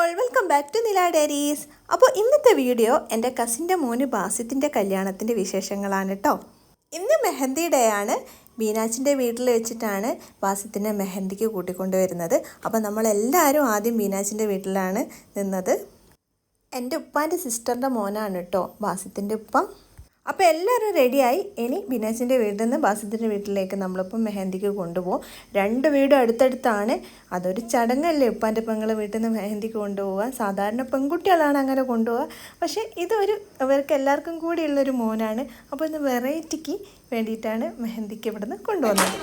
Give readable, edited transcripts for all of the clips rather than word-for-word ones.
All welcome back to നില diaries. അപ്പോൾ ഇന്നത്തെ വീഡിയോ എൻ്റെ കസിൻ്റെ മോന് ബാസിത്തിൻ്റെ കല്യാണത്തിൻ്റെ വിശേഷങ്ങളാണ് കേട്ടോ. ഇന്ന് മെഹന്തി ഡേ ആണ്. ബീനാച്ചിൻ്റെ വീട്ടിൽ വെച്ചിട്ടാണ് ബാസിത്തിനെ മെഹന്തിക്ക് കൂട്ടിക്കൊണ്ടുവരുന്നത്. അപ്പോൾ നമ്മളെല്ലാവരും ആദ്യം ബീനാച്ചിൻ്റെ വീട്ടിലാണ് നിന്നത്. എൻ്റെ ഉപ്പാൻ്റെ സിസ്റ്ററിൻ്റെ മോനാണ് കേട്ടോ ബാസിത്തിൻ്റെ ഉപ്പ. അപ്പോൾ എല്ലാവരും റെഡിയായി. ഇനി ബിനാച്ചിൻ്റെ വീട്ടിൽ നിന്ന് ബാസിത്തിൻ്റെ വീട്ടിലേക്ക് നമ്മളിപ്പം മെഹന്തിക്ക് കൊണ്ടുപോകും. രണ്ട് വീടും അടുത്തടുത്താണ്. അതൊരു ചടങ്ങല്ലേ ഉപ്പാൻ്റെ പെങ്ങളെ വീട്ടിൽ നിന്ന് മെഹന്തിക്ക് കൊണ്ടുപോവുക. സാധാരണ പെൺകുട്ടികളാണ് അങ്ങനെ കൊണ്ടുപോവുക. പക്ഷേ ഇതൊരു അവർക്ക് എല്ലാവർക്കും കൂടിയുള്ളൊരു മോനാണ്. അപ്പോൾ ഇന്ന് വെറൈറ്റിക്ക് വേണ്ടിയിട്ടാണ് മെഹന്തിക്ക് ഇവിടെ നിന്ന് കൊണ്ടുപോകുന്നത്.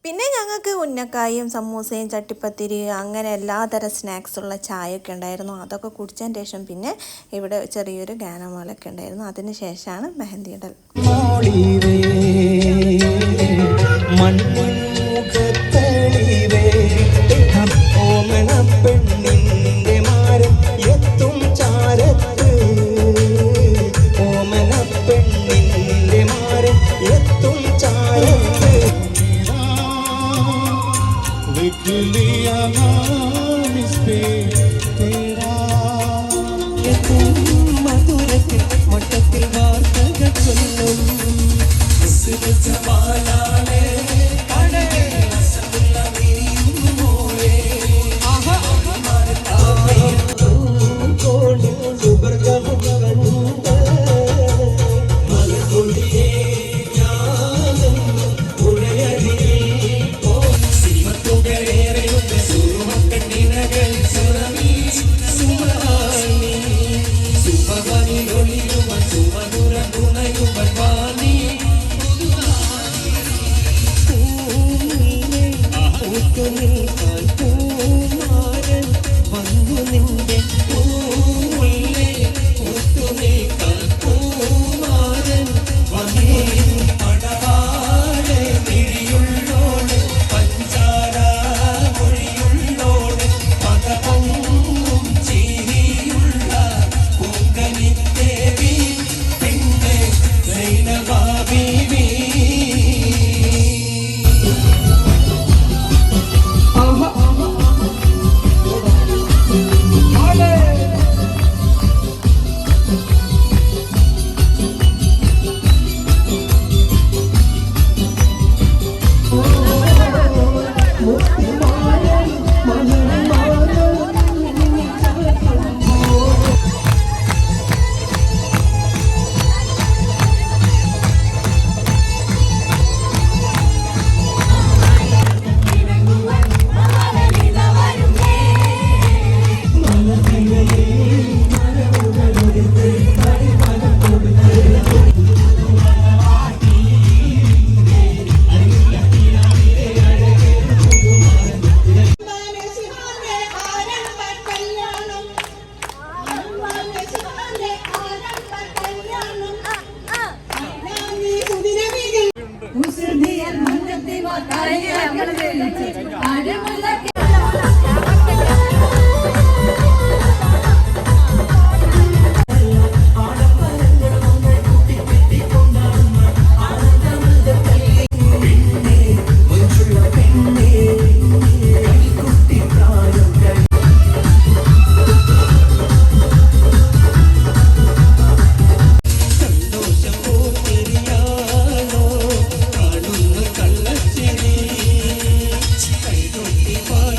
പിന്നെ ഞങ്ങൾക്ക് ഉന്നക്കായും സമൂസയും ചട്ടിപ്പത്തിരി അങ്ങനെ എല്ലാതരം സ്നാക്സുള്ള ചായയൊക്കെ ഉണ്ടായിരുന്നു. അതൊക്കെ കുടിച്ചതിന് ശേഷം പിന്നെ ഇവിടെ ചെറിയൊരു ഗാനമേളയൊക്കെ ഉണ്ടായിരുന്നു. അതിന് ശേഷമാണ് മെഹന്തി ഇടൽ. Bye.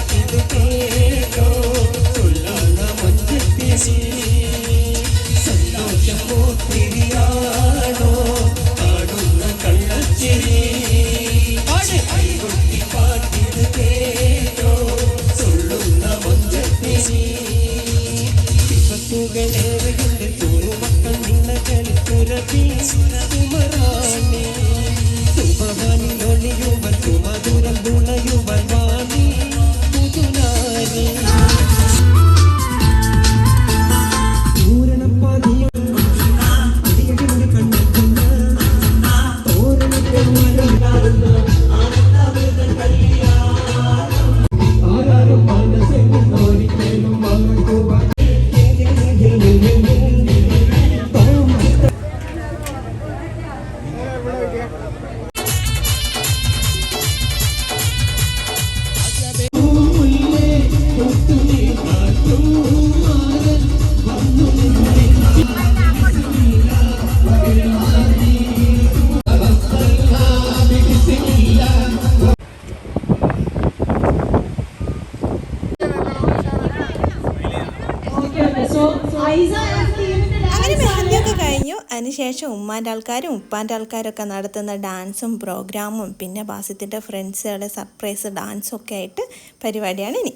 അങ്ങനെ മെഹന്തിയൊക്കെ കഴിഞ്ഞു. അതിനുശേഷം ഉമ്മാൻ്റെ ആൾക്കാരും ഉപ്പാൻ്റെ ആൾക്കാരൊക്കെ നടത്തുന്ന ഡാൻസും പ്രോഗ്രാമും പിന്നെ ബാസിത്തിൻ്റെ ഫ്രണ്ട്സുകളുടെ സർപ്രൈസ് ഡാൻസും ഒക്കെ ആയിട്ട് പരിപാടിയാണ് ഇനി.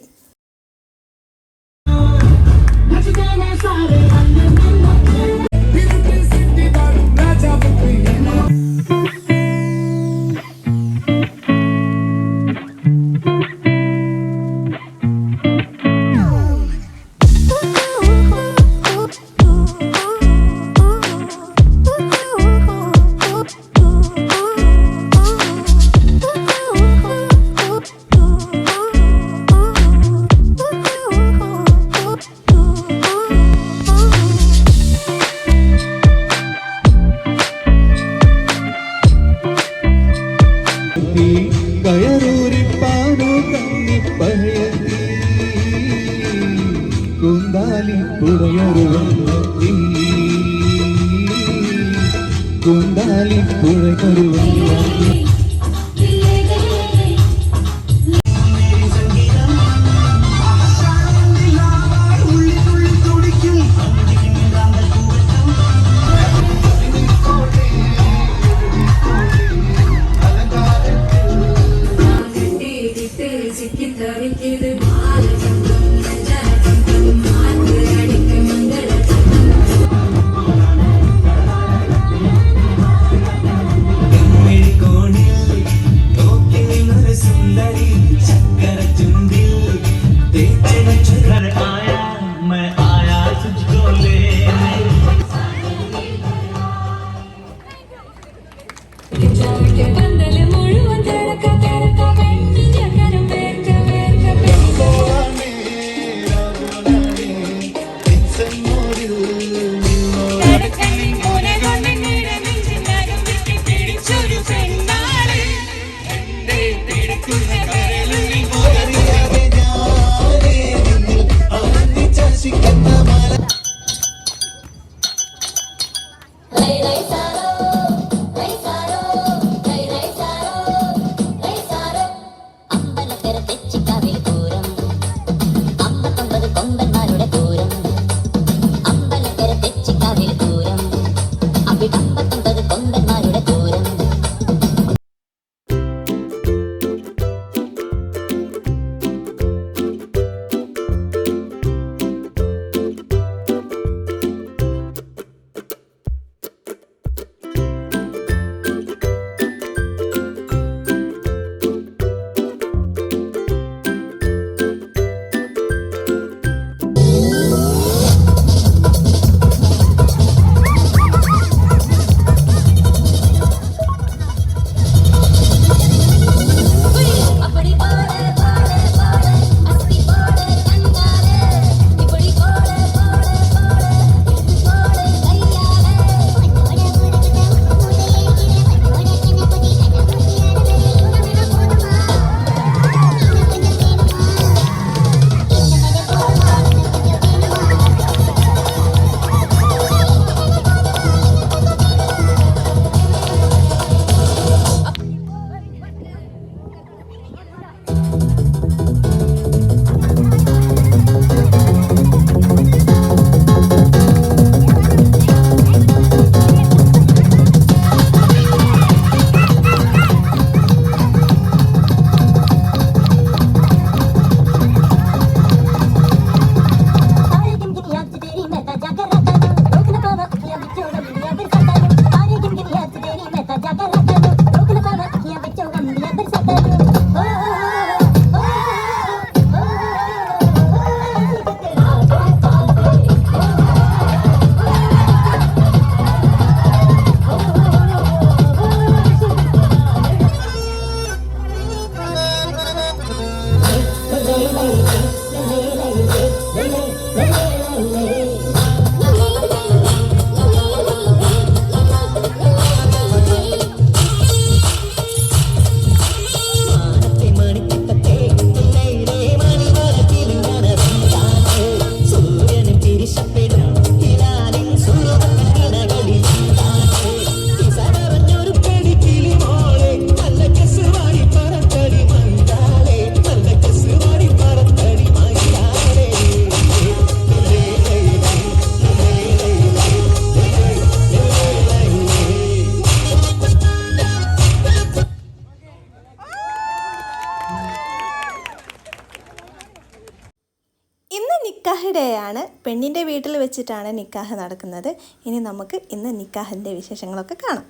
നിക്കാഹ് ഡേ ആണ്. പെണ്ണിൻ്റെ വീട്ടിൽ വെച്ചിട്ടാണ് നിക്കാഹ് നടക്കുന്നത്. ഇനി നമുക്ക് ഇന്ന് നിക്കാഹിൻ്റെ വിശേഷങ്ങളൊക്കെ കാണാം.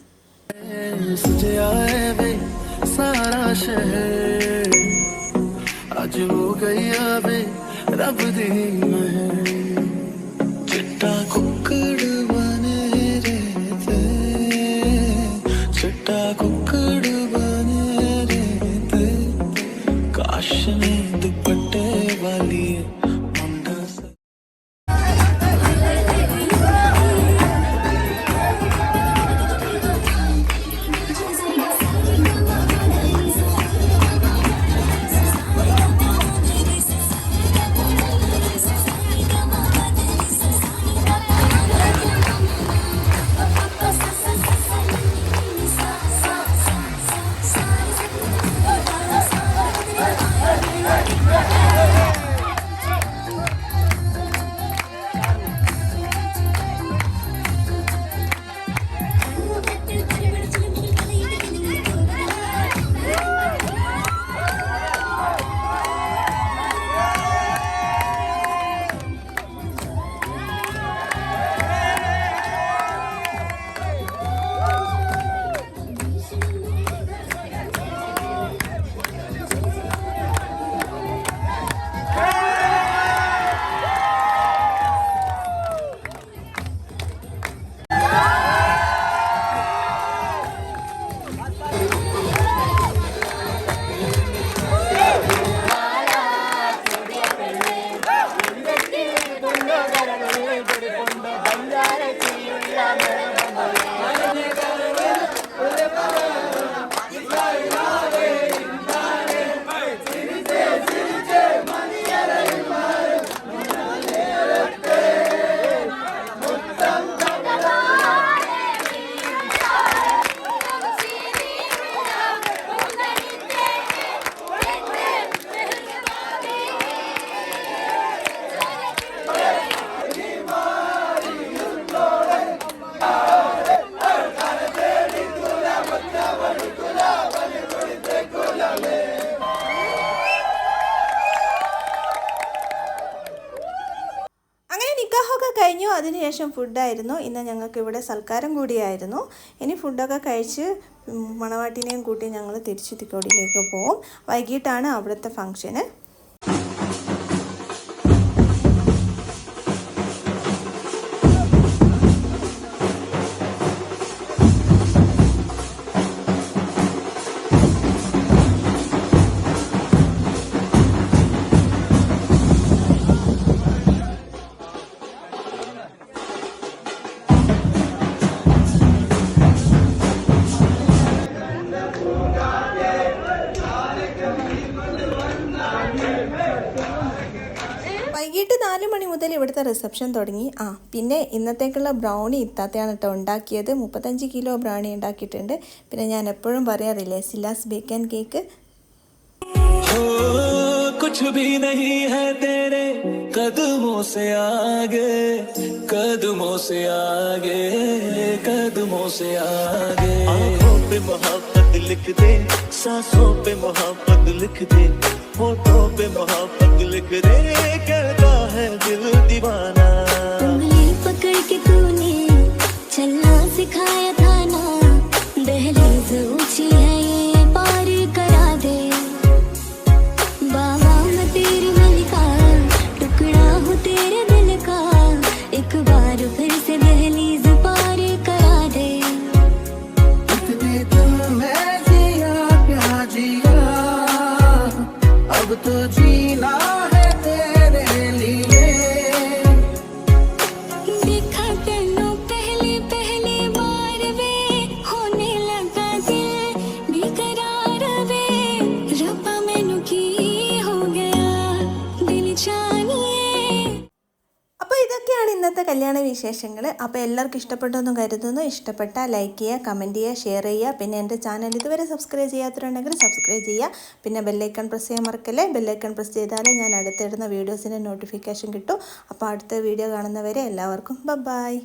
കഴിഞ്ഞു. അതിനുശേഷം ഫുഡായിരുന്നു. ഇന്ന് ഞങ്ങൾക്ക് ഇവിടെ സൽക്കാരം കൂടിയായിരുന്നു. ഇനി ഫുഡൊക്കെ കഴിച്ച് മണവാട്ടിനെയും കൂട്ടി ഞങ്ങൾ തിരിച്ചു തിക്കോടിയിലേക്ക് പോകും. വൈകിട്ടാണ് അവിടുത്തെ ഫംഗ്ഷന്. വൈകിട്ട് 4 മണി മുതൽ ഇവിടുത്തെ റിസപ്ഷൻ തുടങ്ങി. പിന്നെ ഇന്നത്തേക്കുള്ള ബ്രൗണി ഇത്താത്തയാണ് കേട്ടോ ഉണ്ടാക്കിയത്. 35 കിലോ ബ്രൗണി ഉണ്ടാക്കിയിട്ടുണ്ട്. പിന്നെ ഞാൻ എപ്പോഴും പറയാറില്ലേ, സിലാസ് ബേക്ക് ആൻഡ് കേക്ക്. कुछ भी नहीं है तेरे कदमों से आगे, कदमों से आगे, कदमों से आगे. आँखों पे मोहब्बत लिख दे, सांसों पे मोहब्बत लिख दे, होठों पे मोहब्बत लिख दे, कहता है दिल दीवाना. उंगली पकड़ के तूने चलना सिखाया था ना, दहलीज ऊंची है ये पार करा दे. बाबा मैं तेरी मलिका, टुकड़ा हूँ तेरे दिल का, एक बार फिर से दहलीज पार करा दे. इतने दिल में जिया प्यार जिया, अब तो जीना है तेरे लिए. देखा तेनों पहली पहली बार वे, होने लगा दिल बेकरार वे. रब्बा मैनू की हो गया दिल जानिए. അപ്പോൾ ഇതൊക്കെയാണ് ഇന്നത്തെ കല്യാണ വിശേഷങ്ങൾ. അപ്പോൾ എല്ലാവർക്കും ഇഷ്ടപ്പെട്ടെന്ന് കരുതുന്നു. ഇഷ്ടപ്പെട്ടാൽ ലൈക്ക് ചെയ്യുക, കമൻറ്റ് ചെയ്യുക, ഷെയർ ചെയ്യുക. പിന്നെ എൻ്റെ ചാനൽ ഇതുവരെ സബ്സ്ക്രൈബ് ചെയ്യാത്തവരുണ്ടെങ്കിൽ സബ്സ്ക്രൈബ് ചെയ്യുക. പിന്നെ ബെല്ലൈക്കൺ പ്രസ് ചെയ്യാൻ മറക്കല്ലേ. ബെല്ലൈക്കൺ പ്രസ് ചെയ്താലേ ഞാൻ അടുത്തിടുന്ന വീഡിയോസിൻ്റെ നോട്ടിഫിക്കേഷൻ കിട്ടും. അപ്പോൾ അടുത്ത വീഡിയോ കാണുന്നവരെ എല്ലാവർക്കും ബൈ.